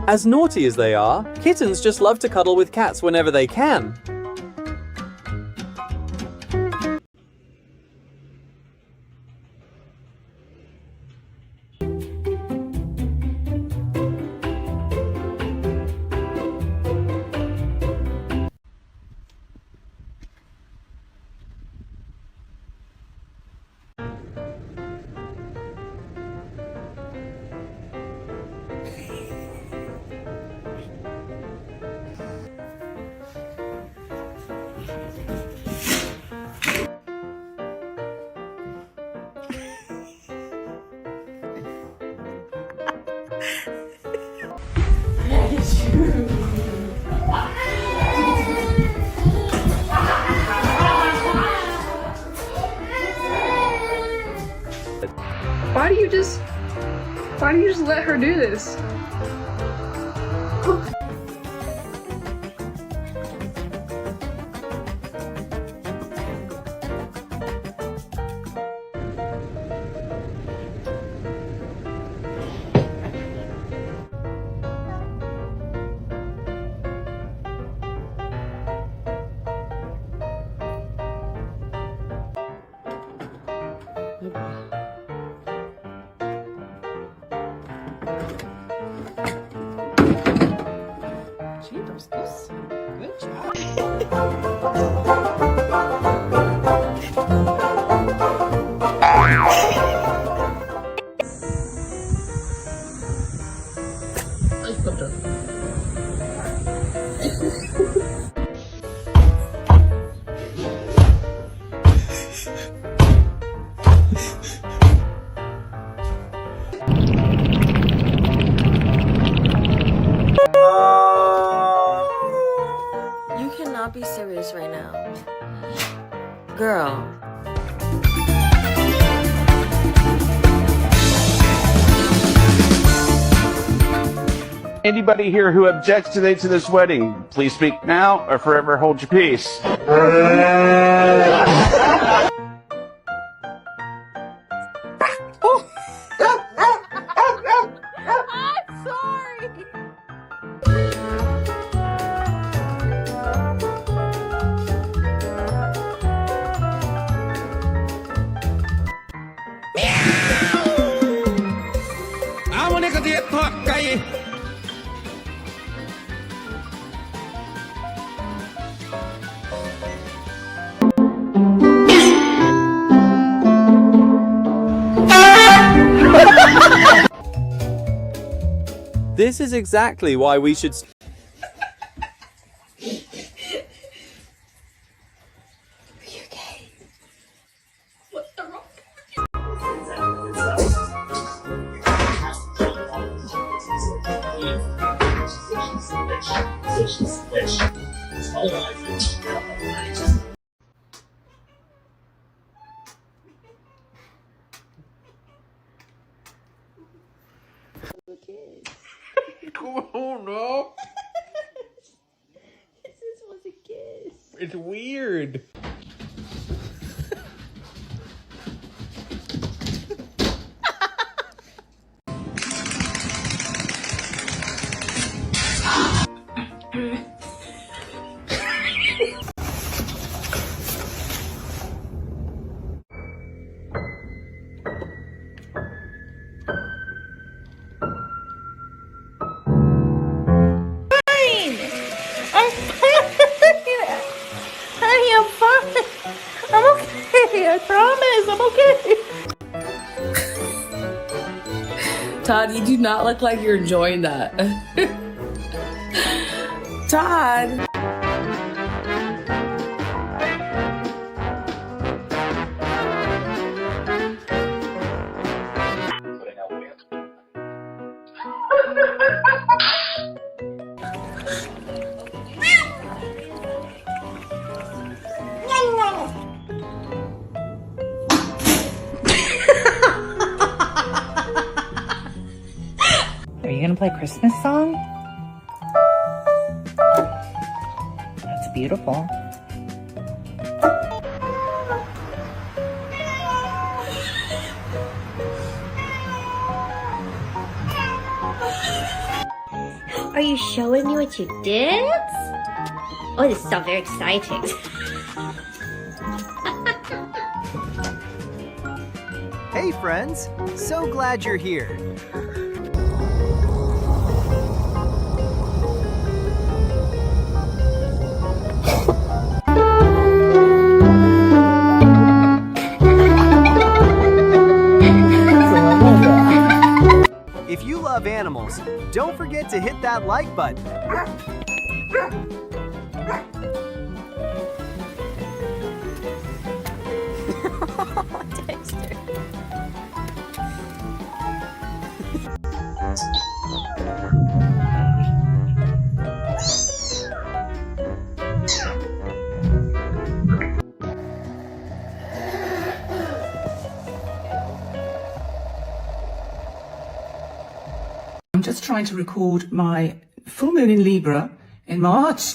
As naughty as they are, kittens just love to cuddle with cats whenever they can. Why do you just let her do this? Jeepers, this good job. Be serious right now. Girl. Anybody here who objects today to this wedding, please speak now or forever hold your peace. I'm sorry. This is exactly why we should Oh no! This was a kiss. It's weird. I promise, I'm okay. Todd, you do not look like you're enjoying that. Todd. Are you gonna play Christmas song? That's beautiful. Are you showing me what you did? Oh, this is so very exciting. Hey friends, so glad you're here. If you love animals, don't forget to hit that like button. Dexter. I'm just trying to record my full moon in Libra in March.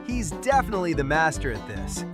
He's definitely the master at this.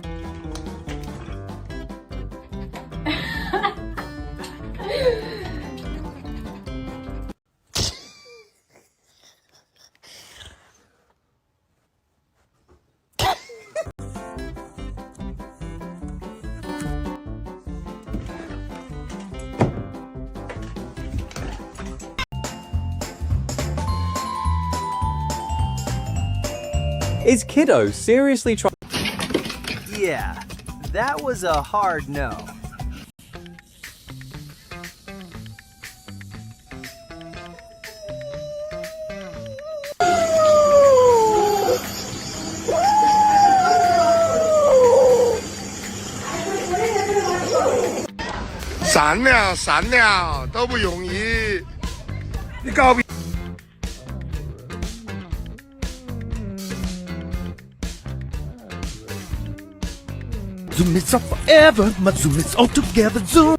Is Kiddo seriously trying? Yeah, that was a hard no.闪了都不容易，你告别。Zoom is up forever, my zoom is all together, zoom.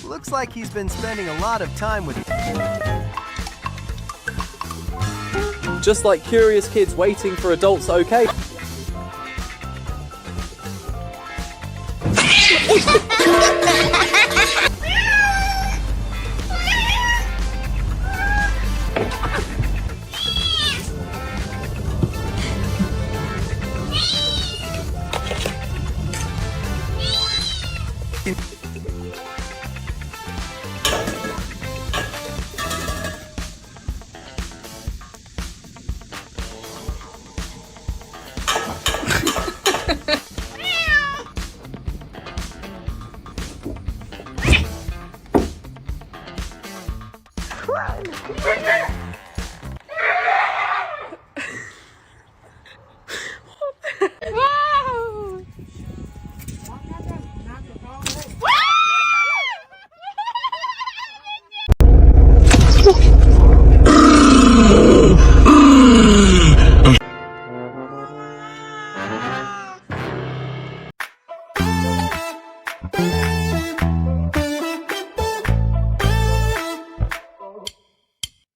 Looks like he's been spending a lot of time with... Just like curious kids waiting for adults, okay?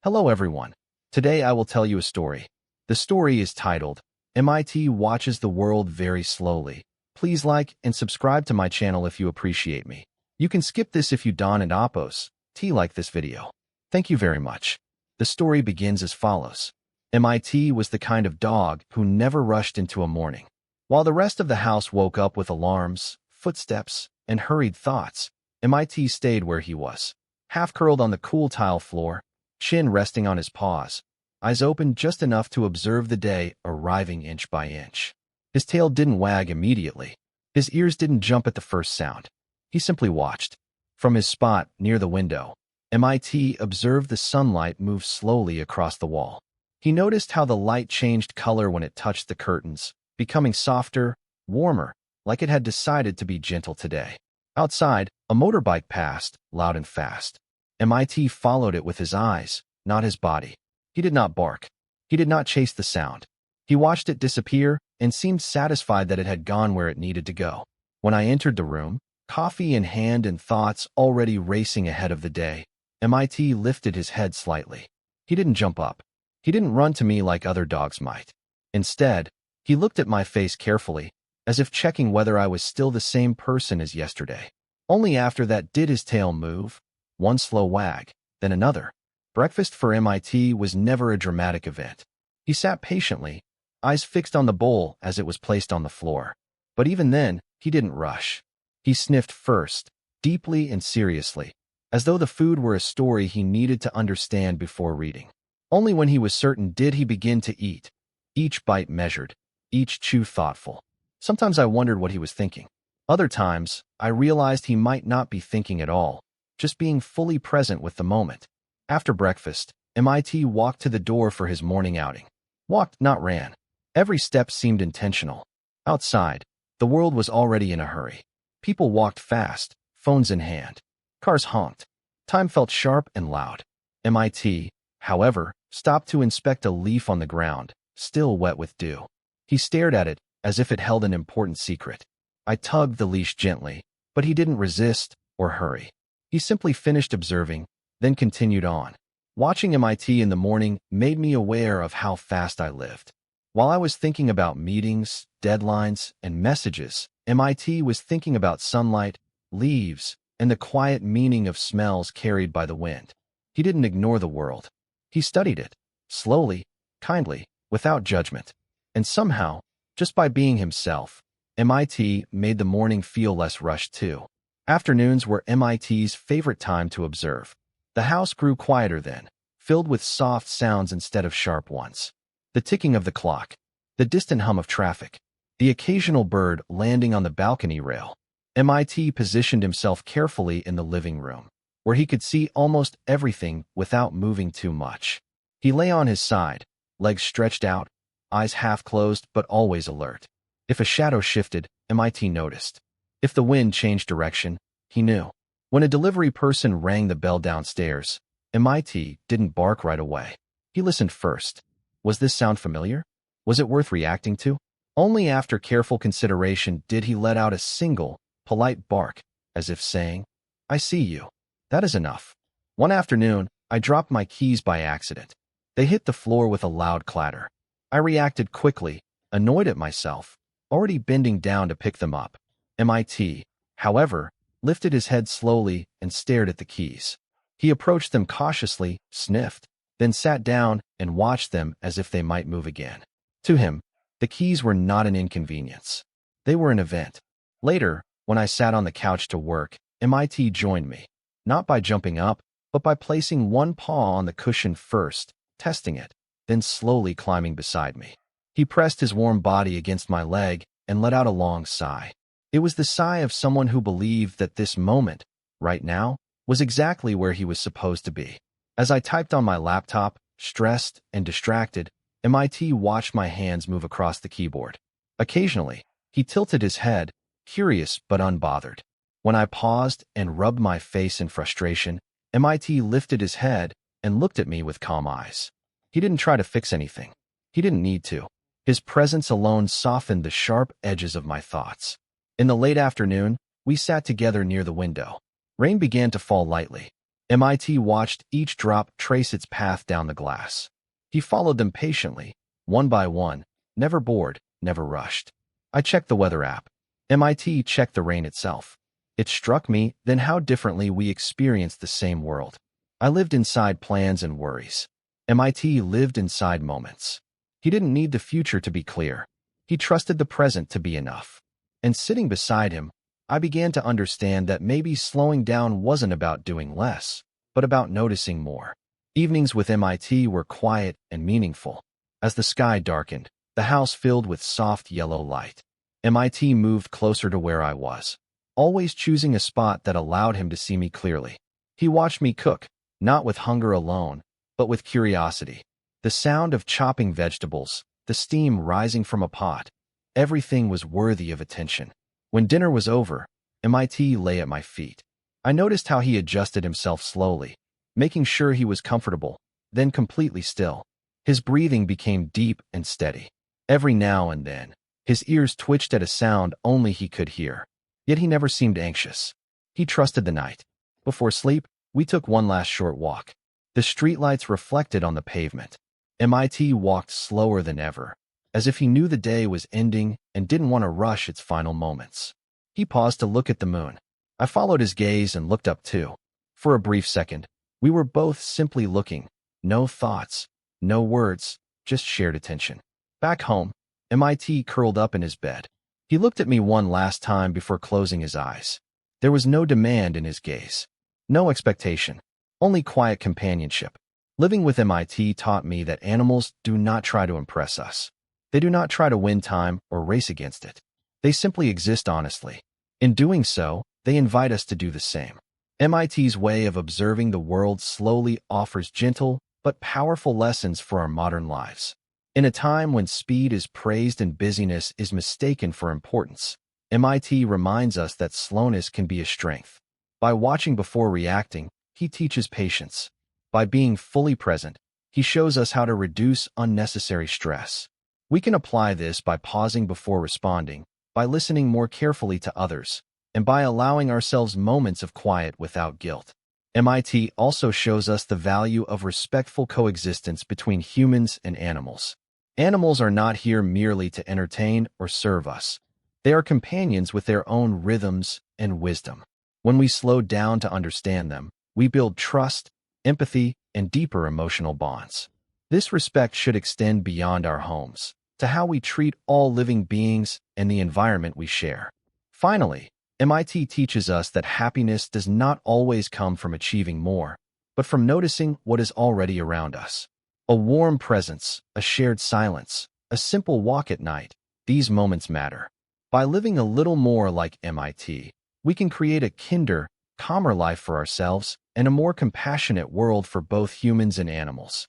Hello everyone. Today I will tell you a story. The story is titled, MIT Watches the World Very Slowly. Please like and subscribe to my channel if you appreciate me. You can skip this if you don't and oppose. Like this video. Thank you very much. The story begins as follows. MIT was the kind of dog who never rushed into a morning. While the rest of the house woke up with alarms, footsteps, and hurried thoughts, MIT stayed where he was, half curled on the cool tile floor, chin resting on his paws, eyes open just enough to observe the day arriving inch by inch. His tail didn't wag immediately. His ears didn't jump at the first sound. He simply watched. From his spot near the window, MIT observed the sunlight move slowly across the wall. He noticed how the light changed color when it touched the curtains, becoming softer, warmer, like it had decided to be gentle today. Outside, a motorbike passed, loud and fast. MIT followed it with his eyes, not his body. He did not bark. He did not chase the sound. He watched it disappear and seemed satisfied that it had gone where it needed to go. When I entered the room, coffee in hand and thoughts already racing ahead of the day, MIT lifted his head slightly. He didn't jump up. He didn't run to me like other dogs might. Instead, he looked at my face carefully, as if checking whether I was still the same person as yesterday. Only after that did his tail move, one slow wag, then another. Breakfast for MIT was never a dramatic event. He sat patiently, eyes fixed on the bowl as it was placed on the floor. But even then, he didn't rush. He sniffed first, deeply and seriously, as though the food were a story he needed to understand before reading. Only when he was certain did he begin to eat, each bite measured, each chew thoughtful. Sometimes I wondered what he was thinking. Other times, I realized he might not be thinking at all, just being fully present with the moment. After breakfast, MIT walked to the door for his morning outing. Walked, not ran. Every step seemed intentional. Outside, the world was already in a hurry. People walked fast, phones in hand. Cars honked. Time felt sharp and loud. MIT, however, stopped to inspect a leaf on the ground, still wet with dew. He stared at it as if it held an important secret. I tugged the leash gently, but he didn't resist or hurry. He simply finished observing, then continued on. Watching MIT in the morning made me aware of how fast I lived. While I was thinking about meetings, deadlines, and messages, MIT was thinking about sunlight, leaves, and the quiet meaning of smells carried by the wind. He didn't ignore the world. He studied it, slowly, kindly, without judgment. And somehow, just by being himself, MIT made the morning feel less rushed too. Afternoons were MIT's favorite time to observe. The house grew quieter then, filled with soft sounds instead of sharp ones. The ticking of the clock, the distant hum of traffic, the occasional bird landing on the balcony rail. MIT positioned himself carefully in the living room, where he could see almost everything without moving too much. He lay on his side, legs stretched out, eyes half closed but always alert. If a shadow shifted, MIT noticed. If the wind changed direction, he knew. When a delivery person rang the bell downstairs, MIT didn't bark right away. He listened first. Was this sound familiar? Was it worth reacting to? Only after careful consideration did he let out a single, polite bark, as if saying, "I see you. That is enough." One afternoon, I dropped my keys by accident. They hit the floor with a loud clatter. I reacted quickly, annoyed at myself, already bending down to pick them up. MIT, however, lifted his head slowly and stared at the keys. He approached them cautiously, sniffed, then sat down and watched them as if they might move again. To him, the keys were not an inconvenience. They were an event. Later, when I sat on the couch to work, MIT joined me, not by jumping up, but by placing one paw on the cushion first, testing it, then slowly climbing beside me. He pressed his warm body against my leg and let out a long sigh. It was the sigh of someone who believed that this moment, right now, was exactly where he was supposed to be. As I typed on my laptop, stressed and distracted, MIT watched my hands move across the keyboard. Occasionally, he tilted his head, curious but unbothered. When I paused and rubbed my face in frustration, MIT lifted his head and looked at me with calm eyes. He didn't try to fix anything. He didn't need to. His presence alone softened the sharp edges of my thoughts. In the late afternoon, we sat together near the window. Rain began to fall lightly. MIT watched each drop trace its path down the glass. He followed them patiently, one by one, never bored, never rushed. I checked the weather app. MIT checked the rain itself. It struck me then how differently we experienced the same world. I lived inside plans and worries. MIT lived inside moments. He didn't need the future to be clear. He trusted the present to be enough. And sitting beside him, I began to understand that maybe slowing down wasn't about doing less, but about noticing more. Evenings with MIT were quiet and meaningful. As the sky darkened, the house filled with soft yellow light. MIT moved closer to where I was, always choosing a spot that allowed him to see me clearly. He watched me cook, not with hunger alone, but with curiosity. The sound of chopping vegetables, the steam rising from a pot, everything was worthy of attention. When dinner was over, MIT lay at my feet. I noticed how he adjusted himself slowly, making sure he was comfortable, then completely still. His breathing became deep and steady. Every now and then, his ears twitched at a sound only he could hear. Yet he never seemed anxious. He trusted the night. Before sleep, we took one last short walk. The streetlights reflected on the pavement. MIT walked slower than ever, as if he knew the day was ending and didn't want to rush its final moments. He paused to look at the moon. I followed his gaze and looked up too. For a brief second, we were both simply looking. No thoughts, no words, just shared attention. Back home, MIT curled up in his bed. He looked at me one last time before closing his eyes. There was no demand in his gaze, no expectation, only quiet companionship. Living with MIT taught me that animals do not try to impress us. They do not try to win time or race against it. They simply exist honestly. In doing so, they invite us to do the same. MIT's way of observing the world slowly offers gentle but powerful lessons for our modern lives. In a time when speed is praised and busyness is mistaken for importance, MIT reminds us that slowness can be a strength. By watching before reacting, he teaches patience. By being fully present, he shows us how to reduce unnecessary stress. We can apply this by pausing before responding, by listening more carefully to others, and by allowing ourselves moments of quiet without guilt. MIT also shows us the value of respectful coexistence between humans and animals. Animals are not here merely to entertain or serve us. They are companions with their own rhythms and wisdom. When we slow down to understand them, we build trust, empathy, and deeper emotional bonds. This respect should extend beyond our homes, to how we treat all living beings and the environment we share. Finally, MIT teaches us that happiness does not always come from achieving more, but from noticing what is already around us. A warm presence, a shared silence, a simple walk at night, these moments matter. By living a little more like MIT, we can create a kinder, calmer life for ourselves and a more compassionate world for both humans and animals.